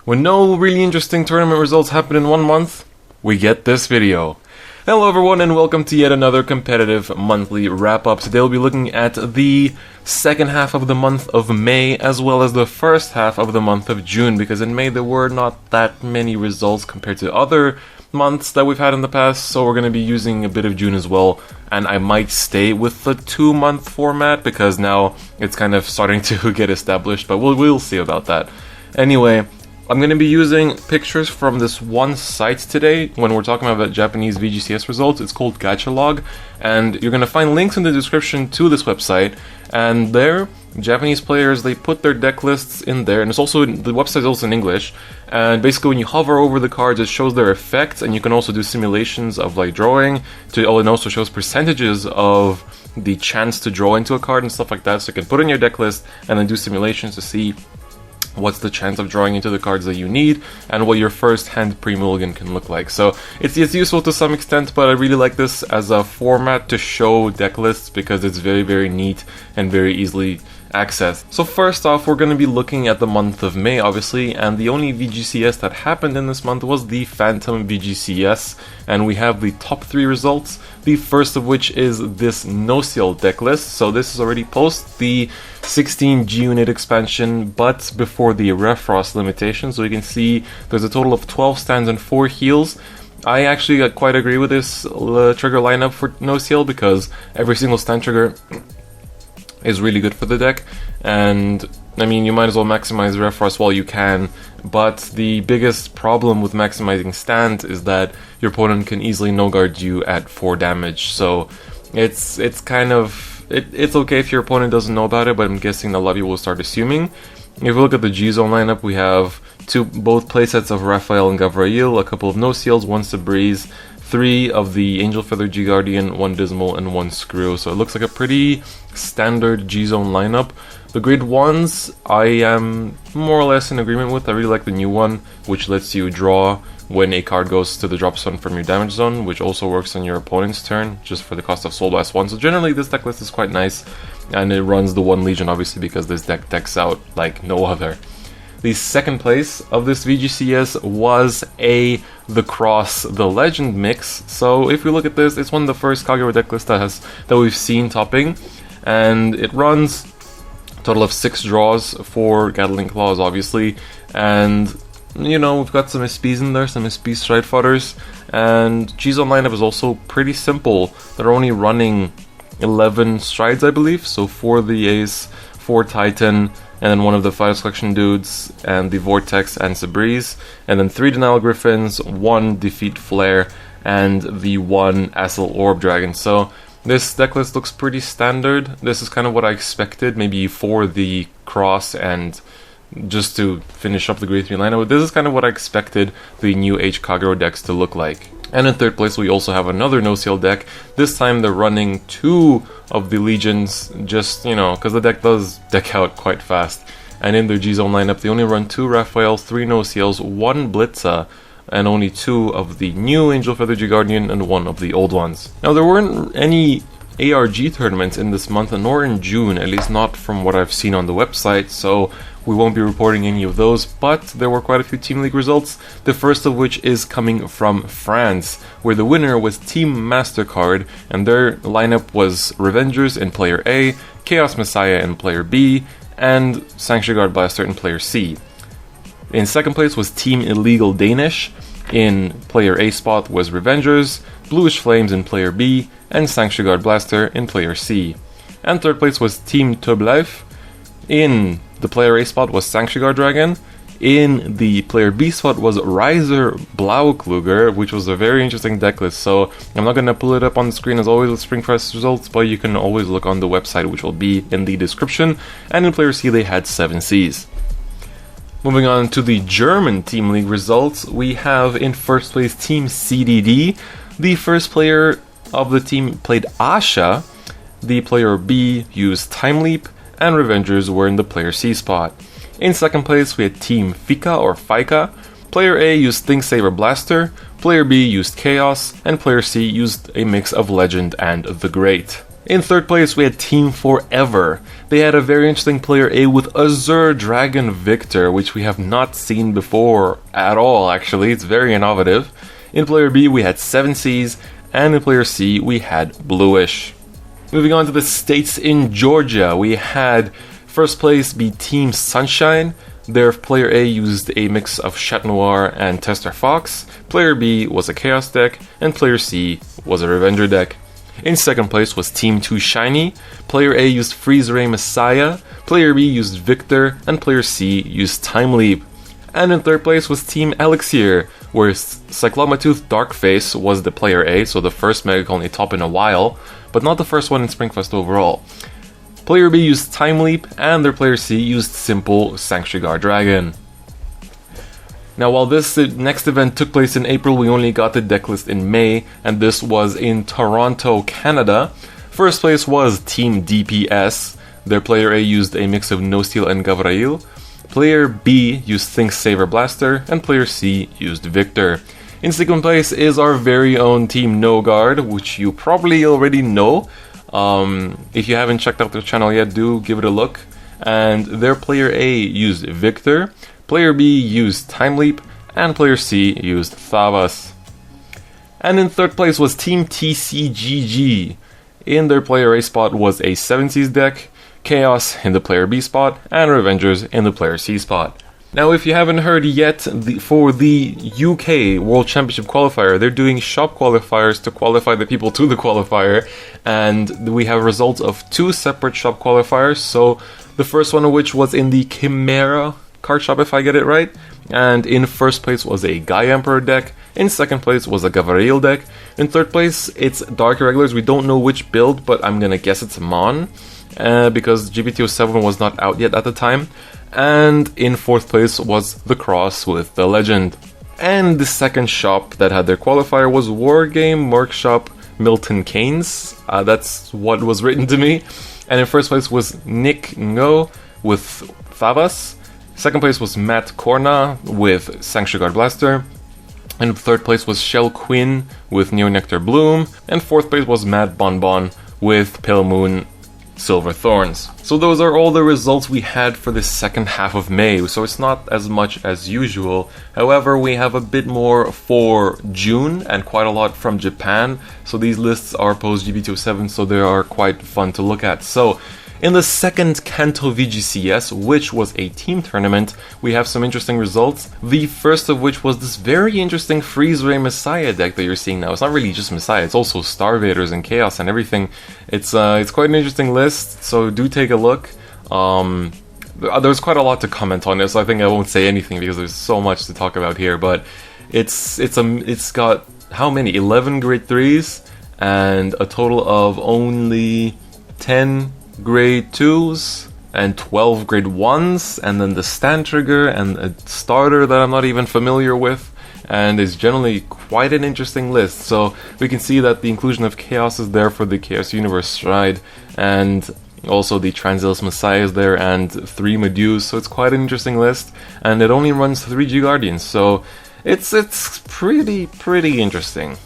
When no really interesting tournament results happen in 1 month, we get this video. Hello everyone and welcome to yet another competitive monthly wrap-up. Today we'll be looking at the second half of the month of May as well as the first half of the month of June, because in May there were not that many results compared to other months that we've had in the past, so we're going to be using a bit of June as well, and I might stay with the 2-month format because now it's kind of starting to get established, but we'll see about that. Anyway, I'm going to be using pictures from this one site today when we're talking about Japanese VGCS results. It's called Gachalog, and you're going to find links in the description to this website, and there, Japanese players, they put their deck lists in there, and it's also, the website is also in English, and basically when you hover over the cards it shows their effects, and you can also do simulations of like drawing, it also shows percentages of the chance to draw into a card and stuff like that, so you can put in your deck list and then do simulations to see what's the chance of drawing into the cards that you need, and what your first hand pre-mulligan can look like. So it's useful to some extent, but I really like this as a format to show deck lists because it's very neat and very easily accessed. So first off, we're going to be looking at the month of May, obviously, and the only VGCS that happened in this month was the Phantom VGCS, and we have the top 3 results, the first of which is this Nociel deck list. So this is already post the 16 G-Unit expansion, but before the Refrost limitation, so you can see there's a total of 12 stands and 4 heals. I actually quite agree with this trigger lineup for Nociel because every single stand trigger is really good for the deck, and I mean, you might as well maximize Refrost while you can, but the biggest problem with maximizing stand is that your opponent can easily no-guard you at 4 damage, so it's kind of, it's okay if your opponent doesn't know about it, but I'm guessing a lot of people will start assuming. If we look at the G-Zone lineup, we have both playsets of Raphael and Gavrail, a couple of Nociels, 1 Sabreeze, 3 of the Angel Feather G-Guardian, 1 Dismal, and 1 Screw. So it looks like a pretty standard G-Zone lineup. The grade 1s, I am more or less in agreement with. I really like the new one, which lets you draw when a card goes to the drop zone from your damage zone, which also works on your opponent's turn, just for the cost of Soul Blast 1. So generally this deck list is quite nice, and it runs the 1 Legion obviously because this deck decks out like no other. The second place of this VGCS was the Cross the Legend mix. So if we look at this, it's one of the first Kagero deck lists that we've seen topping, and it runs a total of 6 draws for Gatling Claws obviously, and you know, we've got some SPs in there, some SP Stride Fodders, and G-Zone lineup is also pretty simple. They're only running 11 strides, I believe, so 4 the Ace, 4 Titan, and then 1 of the Fire Selection dudes, and the Vortex and Sabreeze, and then 3 Denial Griffins, 1 Defeat Flare, and the 1 Assel Orb Dragon. So this deck list looks pretty standard. This is kind of what I expected, maybe for the Cross and just to finish up the grade 3 lineup, but this is kind of what I expected the new Age Kagero decks to look like. And in third place we also have another Nociel deck. This time they're running 2 of the Legions, just, you know, because the deck does deck out quite fast. And in their G-Zone lineup they only run 2 Raphael, 3 Nociels, 1 Blitza, and only 2 of the new Angel Feather G-Guardian and 1 of the old ones. Now there weren't any ARG tournaments in this month, nor in June, at least not from what I've seen on the website, so we won't be reporting any of those, but there were quite a few Team League results, the first of which is coming from France, where the winner was Team MasterCard, and their lineup was Revengers in player A, Chaos Messiah in player B, and SGD Blaster in player C. In second place was Team Illegal Danish, in player A spot was Revengers, Bluish Flames in player B, and SGD Blaster in player C. And third place was Team Tubleif. In the player A spot was SGD Dragon. In the player B spot was Raizer Blau Kluger, which was a very interesting deck list. So I'm not going to pull it up on the screen as always with Spring Press results, but you can always look on the website, which will be in the description. And in player C they had 7 Cs. Moving on to the German Team League results, we have in first place Team CDD. The first player of the team played Ahsha, the player B used Time Leap, and Revengers were in the player C spot. In second place we had Team Fika or Fika. Player A used ThinkSaver Blaster, player B used Chaos, and player C used a mix of Legend and the Great. In third place, we had Team Forever. They had a very interesting player A with AZURE Dragon Victor, which we have not seen before at all, actually. It's very innovative. In player B, we had 7Cs, and in player C, we had Bluish. Moving on to the states in Giorgia, we had first place be Team Sunshine. Their player A used a mix of Chat Noir and Tester Fox. Player B was a Chaos deck, and player C was a Revenger deck. In second place was Team 2 Shiny. Player A used Freezeray Messiah, player B used Victor, and player C used Time Leap. And in third place was Team Elixir, where Cyclomatooth Darkface was the player A, so the first Mega Colony top in a while, but not the first one in Springfest overall. Player B used Time Leap, and their player C used simple Sanctuary Guard Dragon. Now, while this next event took place in April, we only got the decklist in May, and this was in Toronto, Canada. First place was Team DPS. Their player A used a mix of Nociel and Gavrail. Player B used ThinkSaver Blaster, and player C used Victor. In second place is our very own Team No Guard, which you probably already know. If you haven't checked out their channel yet, do give it a look. And their player A used Victor. Player B used Time Leap, and player C used Thavas. And in third place was Team TCGG. In their player A spot was a 7Cs deck, Chaos in the player B spot, and Revengers in the player C spot. Now, if you haven't heard yet, for the UK World Championship qualifier, they're doing shop qualifiers to qualify the people to the qualifier, and we have results of 2 separate shop qualifiers. So the first one of which was in the Chimera card shop, if I get it right, and in first place was a Guy Emperor deck, in second place was a Gavrail deck, in third place it's Dark Irregulars. We don't know which build, but I'm gonna guess it's Mon, because GBT07 was not out yet at the time, and in fourth place was the Cross with the Legend. And the second shop that had their qualifier was Wargame Workshop Milton Keynes, that's what was written to me, and in first place was Nick Ngo with Thavas. Second place was Matt Corna with Sanctuary Guard Blaster. And third place was Shell Quinn with Neo Nectar Bloom. And fourth place was Matt Bonbon with Pale Moon Silver Thorns. So those are all the results we had for the second half of May. So it's not as much as usual. However, we have a bit more for June and quite a lot from Japan. So these lists are post GBT07, so they are quite fun to look at. So in the second Kanto VGCS, which was a team tournament, we have some interesting results. The first of which was this very interesting Freezeray Messiah deck that you're seeing now. It's not really just Messiah, it's also Starvaders and Chaos and everything. It's quite an interesting list, so do take a look. There's quite a lot to comment on this, so I think I won't say anything because there's so much to talk about here, but it's got how many? 11 grade 3s and a total of only 10 grade 2s and 12 grade 1s, and then the stand trigger and a starter that I'm not even familiar with, and it's generally quite an interesting list. So we can see that the inclusion of Chaos is there for the Chaos Universe Stride, and also the Transilus Messiah is there, and 3 Meduse, so it's quite an interesting list, and it only runs 3 G Guardians, so it's pretty interesting.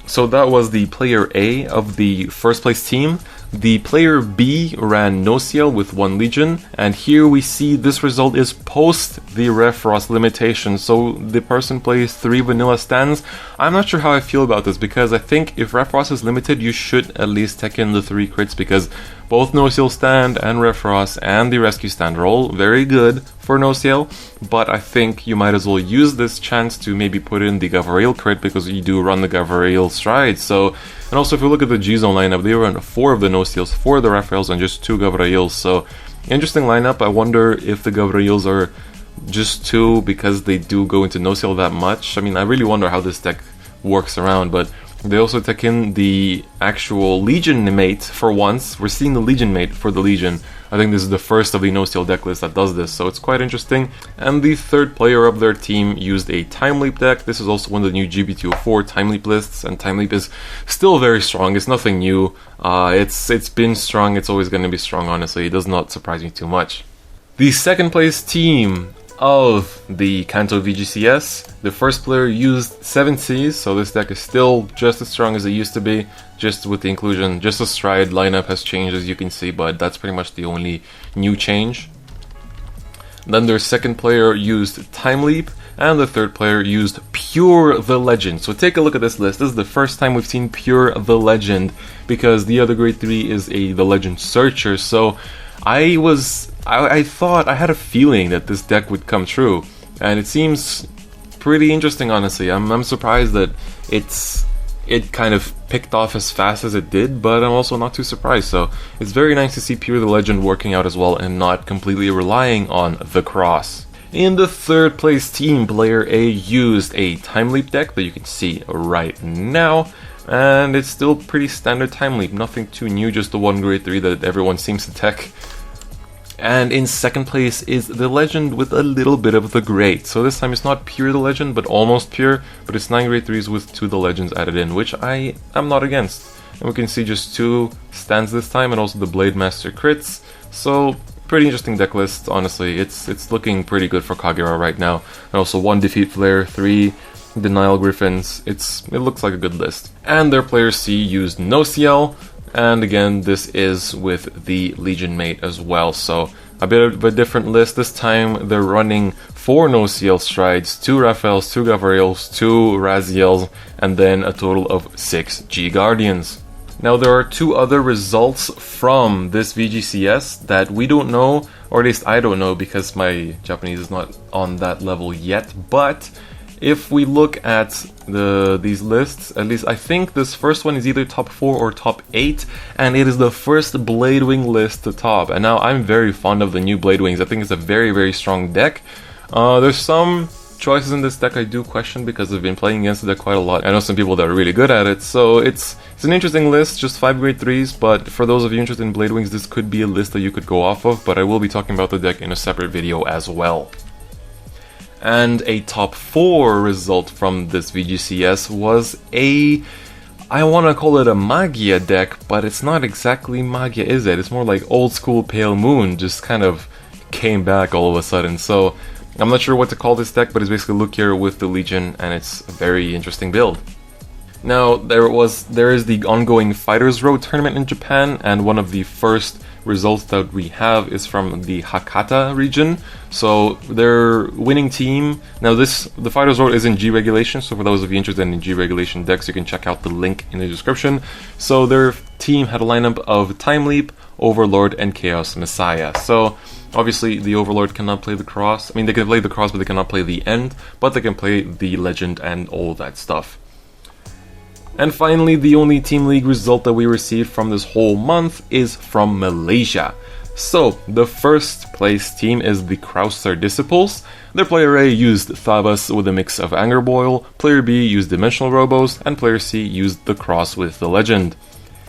So that was the player A of the first place team. The player B ran Nociel with 1 Legion, and here we see this result is post the Refrost limitation, so the person plays 3 vanilla stands. I'm not sure how I feel about this, because I think if Refrost is limited, you should at least take in the 3 crits, because both Nociel stand and Refrost and the Rescue stand are all very good for Nociel, but I think you might as well use this chance to maybe put in the Gavrail crit, because you do run the Gavrail Stride. So, and also if you look at the G-Zone lineup, they run 4 of the Nociels, 4 of the Raphaels, and just 2 Gavrails, so interesting lineup. I wonder if the Gavrails are just 2 because they do go into Nociel that much. I mean, I really wonder how this deck works around, but they also take in the actual Legion mate for once. We're seeing the Legion mate for the Legion. I think this is the first of the Nociel deck list that does this, so it's quite interesting. And the third player of their team used a Time Leap deck. This is also one of the new GB204 Time Leap lists, and Time Leap is still very strong. It's nothing new. It's been strong. It's always going to be strong, honestly. It does not surprise me too much. The second place team of the Kanto VGCS. The first player used 7 Cs, so this deck is still just as strong as it used to be, just with the inclusion. Just the Stride lineup has changed, as you can see, but that's pretty much the only new change. Then their second player used Time Leap, and the third player used Pure the Legend. So take a look at this list. This is the first time we've seen Pure the Legend, because the other grade 3 is the Legend Searcher. So I thought, I had a feeling that this deck would come true, and it seems pretty interesting, honestly. I'm surprised that it kind of picked off as fast as it did, but I'm also not too surprised. So it's very nice to see Pure the Legend working out as well and not completely relying on the cross. In the third place team, player A used a Time Leap deck that you can see right now, and it's still pretty standard Time Leap, nothing too new, just the one grade 3 that everyone seems to tech. And in second place is the Legend with a little bit of the Great. So this time it's not pure the Legend, but almost pure, but it's 9 grade 3s with 2 the Legends added in, which I am not against. And we can see just 2 stands this time, and also the Blade Master crits. So pretty interesting deck list, honestly. It's looking pretty good for Kagura right now. And also 1 Defeat Flare, 3 Denial Griffins. It looks like a good list. And their player C used Nociel. And again, this is with the Legion mate as well, so a bit of a different list. This time they're running 4 Nociel Strides, 2 Raphaels, 2 Gavrails, 2 Raziels, and then a total of 6 G Guardians. Now there are 2 other results from this VGCS that we don't know, or at least I don't know because my Japanese is not on that level yet, but if we look at these lists, at least I think this first one is either top 4 or top 8, and it is the first Bladewing list to top. And now I'm very fond of the new Bladewings. I think it's a very, very strong deck. There's some choices in this deck I do question because I've been playing against the deck quite a lot. I know some people that are really good at it, so it's an interesting list, just 5 grade 3s, but for those of you interested in Bladewings, this could be a list that you could go off of, but I will be talking about the deck in a separate video as well. And a top 4 result from this VGCS was I want to call it a Magia deck, but it's not exactly Magia, is it? It's more like old school Pale Moon, just kind of came back all of a sudden. So I'm not sure what to call this deck, but it's basically Lukia with the Legion, and it's a very interesting build. Now, there is the ongoing Fighters Road tournament in Japan, and one of the first results that we have is from the Hakata region. So their winning team, now the Fighters Road is in G regulation, so for those of you interested in G regulation decks, you can check out the link in the description. So their team had a lineup of Time Leap, Overlord, and Chaos Messiah. So obviously the Overlord cannot play the cross. I mean, they can play the cross, but they cannot play the end, but they can play the Legend and all that stuff. And finally, the only Team League result that we received from this whole month is from Malaysia. So, the first place team is the Krauser Disciples. Their player A used Thavas with a mix of Anger Boil, player B used Dimensional Robos, and player C used the Cross with the Legend.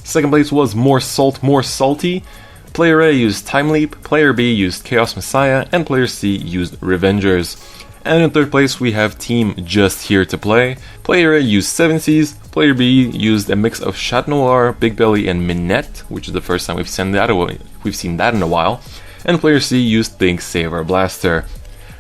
Second place was More Salt, More Salty. Player A used Time Leap, player B used Chaos Messiah, and player C used Revengers. And in third place we have Team Just Here to Play. Player A used 7 Cs, player B used a mix of Chat Noir, Big Belly, and Minette, which is the first time we've seen that in a while. And player C used Think Saver Blaster.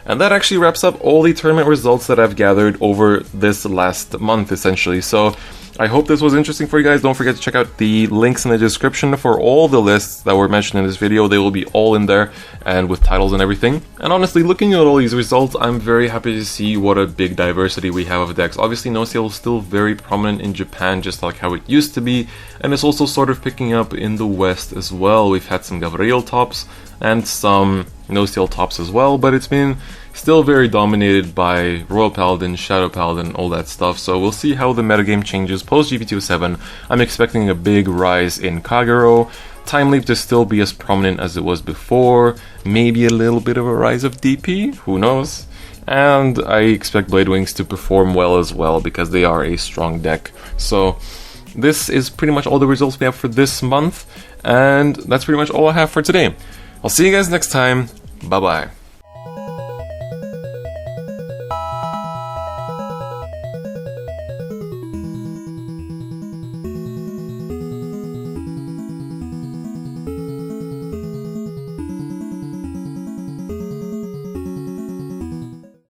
And that actually wraps up all the tournament results that I've gathered over this last month, essentially. So I hope this was interesting for you guys. Don't forget to check out the links in the description for all the lists that were mentioned in this video. They will be all in there, and with titles and everything. And honestly, looking at all these results, I'm very happy to see what a big diversity we have of decks. Obviously, Nociel is still very prominent in Japan, just like how it used to be, and it's also sort of picking up in the West as well. We've had some Gavrail tops and some Nociel tops as well, but it's been still very dominated by Royal Paladin, Shadow Paladin, all that stuff. So we'll see how the metagame changes post GP207. I'm expecting a big rise in Kagero, Time Leap to still be as prominent as it was before, maybe a little bit of a rise of DP, who knows? And I expect Bladewings to perform well as well, because they are a strong deck. So this is pretty much all the results we have for this month, and that's pretty much all I have for today. I'll see you guys next time. Bye bye.